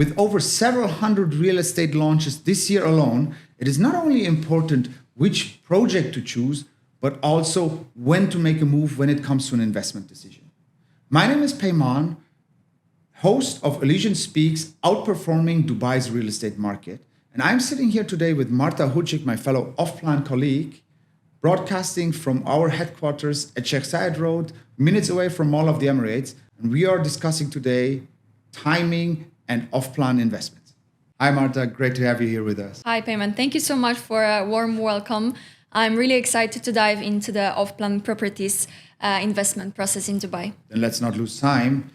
With over several hundred real estate launches this year alone, it is not only important which project to choose, but also when to make a move when it comes to an investment decision. My name is Peyman, host of Elysian Speaks, outperforming Dubai's real estate market. And I'm sitting here today with Martha Peyman, my fellow off-plan colleague, broadcasting from our headquarters at Sheikh Zayed Road, minutes away from Mall of the Emirates. And we are discussing today timing and off-plan investments. Hi, Martha. Great to have you here with us. Hi, Peyman. Thank you so much for a warm welcome. I'm really excited to dive into the off-plan properties investment process in Dubai. Then let's not lose time.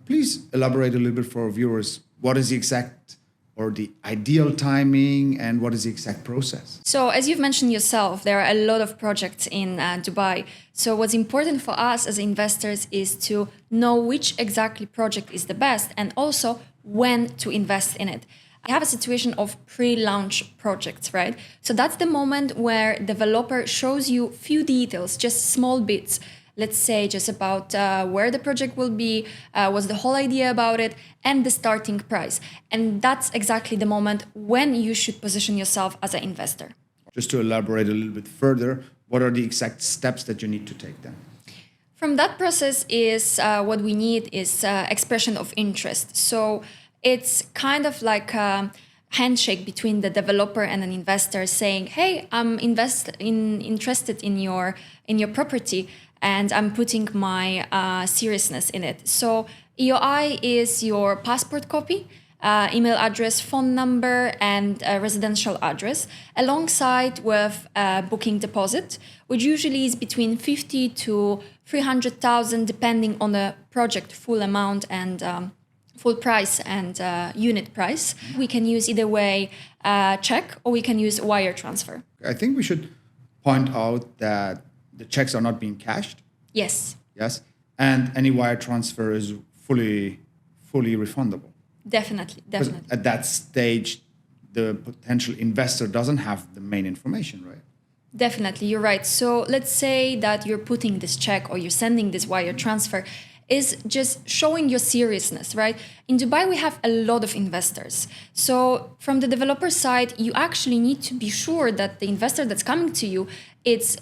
Please elaborate a little bit for our viewers. What is the exact or the ideal timing and what is the exact process? So as you've mentioned yourself, there are a lot of projects in Dubai. So what's important for us as investors is to know which exactly project is the best and also when to invest in it. I have a situation of pre-launch projects, right? So that's the moment where developer shows you few details, just small bits. Let's say just about where the project will be, what's the whole idea about it, and the starting price. And that's exactly the moment when you should position yourself as an investor. Just to elaborate a little bit further, what are the exact steps that you need to take then? From that process is what we need is expression of interest. So it's kind of like a handshake between the developer and an investor saying, hey, I'm interested in your property and I'm putting my seriousness in it. So EOI is your passport copy, email address, phone number, and residential address, alongside with booking deposit, which usually is between 50 to 300,000, depending on the project full amount and full price and unit price. We can use either way check or we can use wire transfer. I think we should point out that the checks are not being cashed. Yes. Yes. And any wire transfer is fully refundable. Definitely. At that stage, the potential investor doesn't have the main information, right? Definitely, you're right. So let's say that you're putting this check or you're sending this wire transfer is just showing your seriousness, right? In Dubai, we have a lot of investors. So from the developer side, you actually need to be sure that the investor that's coming to you, it's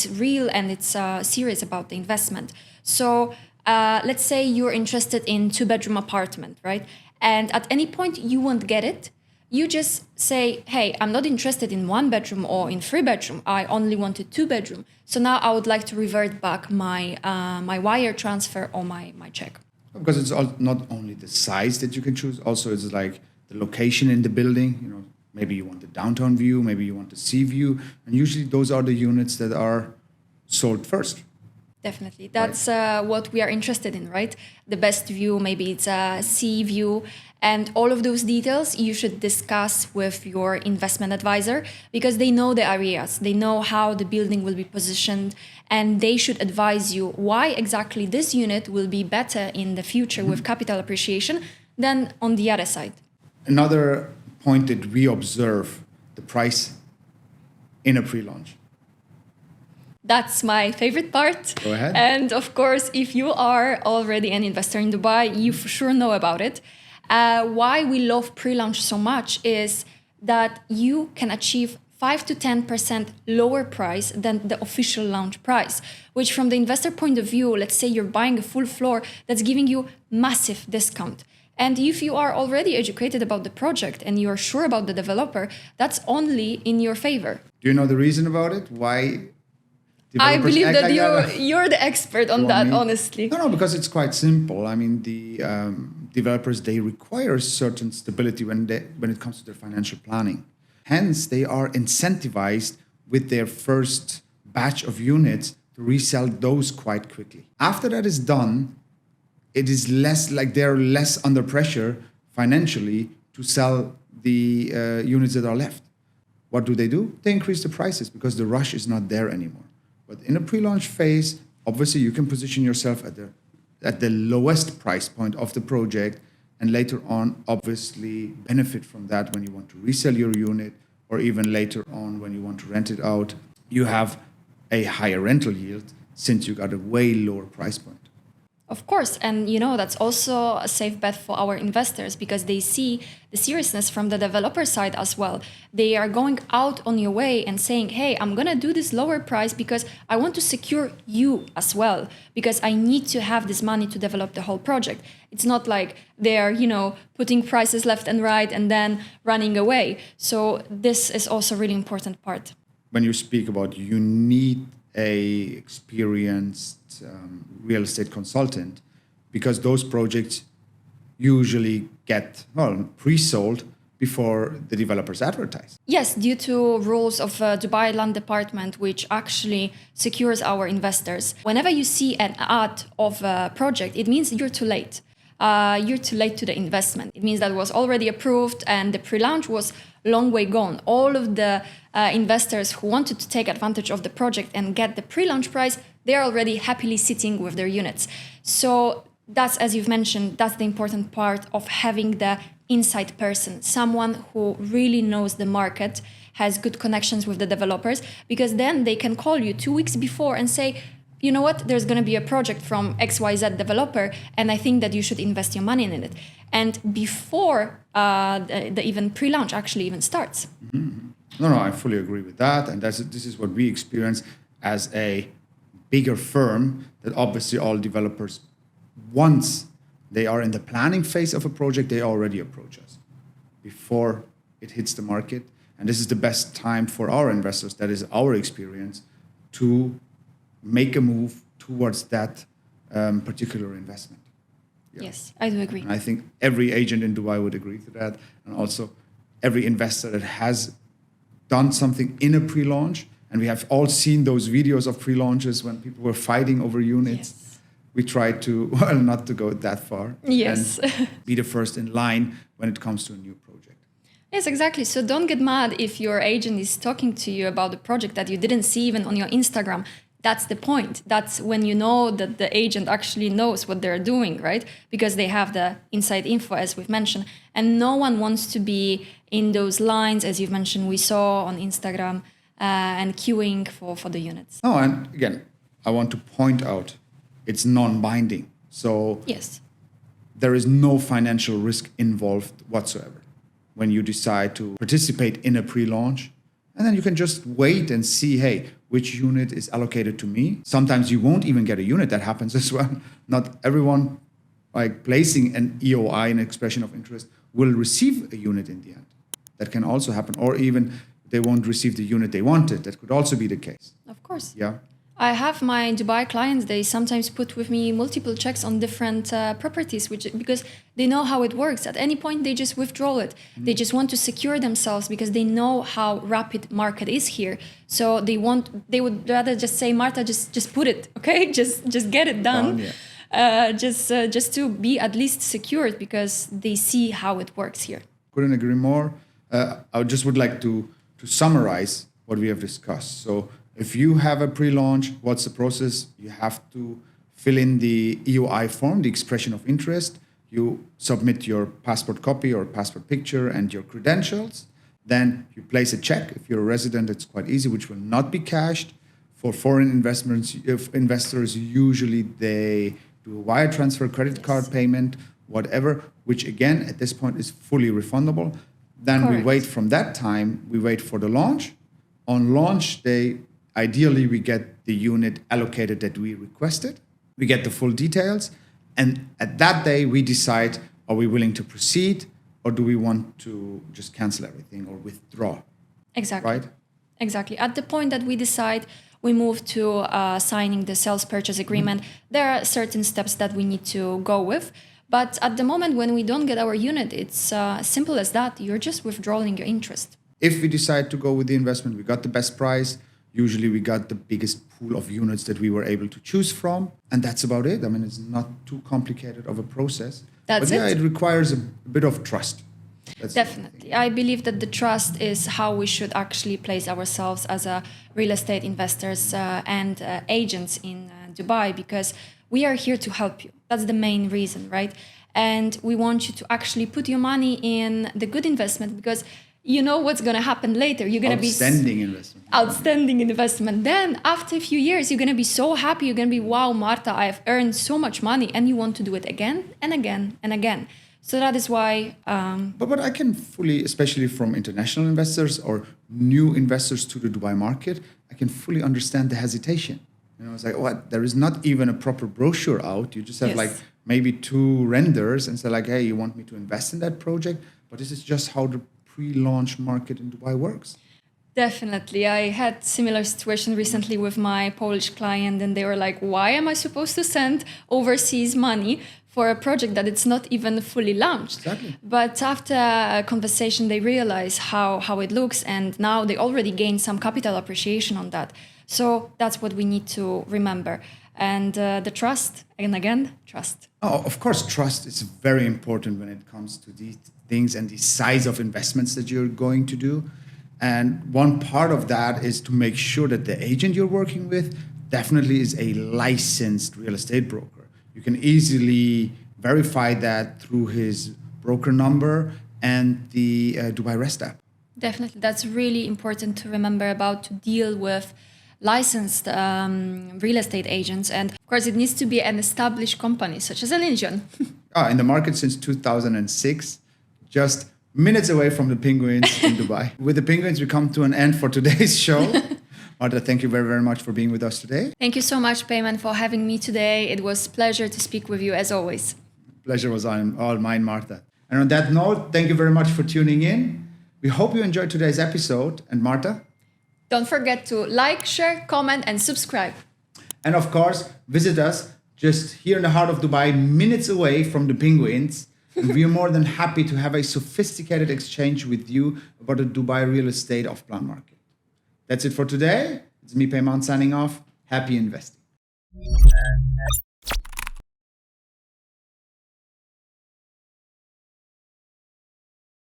real and it's serious about the investment. So let's say you're interested in 2-bedroom apartment, right? And at any point you won't get it. You just say, hey, I'm not interested in 1-bedroom or in 3-bedroom. I only want a 2-bedroom. So now I would like to revert back my wire transfer or my check. Because it's not only the size that you can choose, also it's like the location in the building. You know, maybe you want the downtown view, maybe you want the sea view. And usually those are the units that are sold first. Definitely. That's what we are interested in, right? The best view, maybe it's a sea view. And all of those details you should discuss with your investment advisor because they know the areas, they know how the building will be positioned, and they should advise you why exactly this unit will be better in the future with capital appreciation than on the other side. Another point that we observe, the price in a pre-launch. That's my favorite part. Go ahead. And of course, if you are already an investor in Dubai, you for sure know about it. Why we love pre-launch so much is that you can achieve 5 to 10% lower price than the official launch price, which from the investor point of view, let's say you're buying a full floor, that's giving you massive discount. And if you are already educated about the project and you're sure about the developer, that's only in your favor. Do you know the reason about it? Why? I believe that you're the expert on that, honestly. No, because it's quite simple. I mean, the developers, they require certain stability when it comes to their financial planning. Hence, they are incentivized with their first batch of units to resell those quite quickly. After that is done, it is less like they're less under pressure financially to sell the units that are left. What do? They increase the prices because the rush is not there anymore. But in a pre-launch phase, obviously you can position yourself at the lowest price point of the project, and later on, obviously, benefit from that when you want to resell your unit, or even later on when you want to rent it out. You have a higher rental yield since you got a way lower price point. Of course, and that's also a safe bet for our investors because they see the seriousness from the developer side as well. They are going out on your way and saying, "Hey, I'm going to do this lower price because I want to secure you as well because I need to have this money to develop the whole project." It's not like they're, putting prices left and right and then running away. So this is also a really important part. When you speak about you need a experienced real estate consultant, because those projects usually get pre-sold before the developers advertise. Yes, due to rules of Dubai Land Department, which actually secures our investors. Whenever you see an ad of a project, it means you're too late. You're too late to the investment. It means that it was already approved and the pre-launch was long way gone. All of the investors who wanted to take advantage of the project and get the pre-launch price, they're already happily sitting with their units. So that's, as you've mentioned, that's the important part of having the inside person, someone who really knows the market, has good connections with the developers, because then they can call you 2 weeks before and say, "You know what, there's going to be a project from XYZ developer, and I think that you should invest your money in it." And before the even pre-launch actually even starts. Mm-hmm. No, I fully agree with that. And this is what we experience as a bigger firm, that obviously all developers, once they are in the planning phase of a project, they already approach us before it hits the market. And this is the best time for our investors, that is our experience, to make a move towards that particular investment. Yeah. Yes, I do agree. And I think every agent in Dubai would agree to that. And also every investor that has done something in a pre-launch, and we have all seen those videos of pre-launches when people were fighting over units. Yes. We try to, not to go that far. Yes. And be the first in line when it comes to a new project. Yes, exactly. So don't get mad if your agent is talking to you about the project that you didn't see even on your Instagram. That's the point. That's when you know that the agent actually knows what they're doing, right? Because they have the inside info, as we've mentioned. And no one wants to be in those lines, as you've mentioned, we saw on Instagram, and queuing for the units. No, and again, I want to point out, it's non-binding. So yes, there is no financial risk involved whatsoever when you decide to participate in a pre-launch. And then you can just wait and see, hey, which unit is allocated to me. Sometimes you won't even get a unit. That happens as well. Not everyone, like placing an EOI, an expression of interest, will receive a unit in the end. That can also happen. Or even they won't receive the unit they wanted. That could also be the case. Of course. Yeah. I have my Dubai clients, they sometimes put with me multiple checks on different properties, because they know how it works. At any point, they just withdraw it. Mm-hmm. They just want to secure themselves because they know how rapid market is here. So they would rather just say, Martha, just put it, okay? Just get it done. Yeah. Just to be at least secured, because they see how it works here. Couldn't agree more. I just would like to summarize what we have discussed. So if you have a pre-launch, what's the process? You have to fill in the EOI form, the expression of interest. You submit your passport copy or passport picture and your credentials. Then you place a check. If you're a resident, it's quite easy, which will not be cashed. For foreign investors, usually they do a wire transfer, credit card payment, whatever, which again, at this point is fully refundable. Then Correct. We wait from that time, we wait for the launch. On launch day, ideally, we get the unit allocated that we requested. We get the full details. And at that day, we decide, are we willing to proceed, or do we want to just cancel everything or withdraw? Exactly. Right? Exactly. At the point that we decide, we move to signing the sales purchase agreement. Mm-hmm. There are certain steps that we need to go with. But at the moment when we don't get our unit, it's simple as that. You're just withdrawing your interest. If we decide to go with the investment, we got the best price. Usually we got the biggest pool of units that we were able to choose from. And that's about it. I mean, it's not too complicated of a process. But yeah, it requires a bit of trust. That's definitely. I believe that the trust is how we should actually place ourselves as a real estate investors and agents in Dubai, because we are here to help you. That's the main reason, right? And we want you to actually put your money in the good investment, because you know what's going to happen later. You're going to be Outstanding investment. outstanding investment. Then after a few years, you're going to be so happy. You're going to be, wow, Martha, I've earned so much money, and you want to do it again and again and again. So that is why. But I can fully, especially from international investors or new investors to the Dubai market, I can fully understand the hesitation. You know, it's like, what? There is not even a proper brochure out. You just have Yes. like maybe 2 renders and say like, hey, you want me to invest in that project? But this is just how the pre-launch market in Dubai works. Definitely. I had similar situation recently with my Polish client, and they were like, why am I supposed to send overseas money for a project that it's not even fully launched? Exactly. But after a conversation, they realize how it looks, and now they already gained some capital appreciation on that. So that's what we need to remember. And the trust, and again, trust. Oh, of course, trust is very important when it comes to these things and the size of investments that you're going to do. And one part of that is to make sure that the agent you're working with definitely is a licensed real estate broker. You can easily verify that through his broker number and the Dubai Rest app. Definitely. That's really important to remember about to deal with licensed real estate agents. And of course, it needs to be an established company such as Elysian. In the market since 2006, just minutes away from the penguins in Dubai. With the penguins, we come to an end for today's show. Martha, thank you very, very much for being with us today. Thank you so much, Peyman, for having me today. It was a pleasure to speak with you as always. Pleasure was all mine, Martha. And on that note, thank you very much for tuning in. We hope you enjoyed today's episode. And Martha? Don't forget to like, share, comment, and subscribe. And of course, visit us just here in the heart of Dubai, minutes away from the penguins. And we are more than happy to have a sophisticated exchange with you about the Dubai real estate off-plan market. That's it for today. It's me, Peyman, signing off. Happy investing.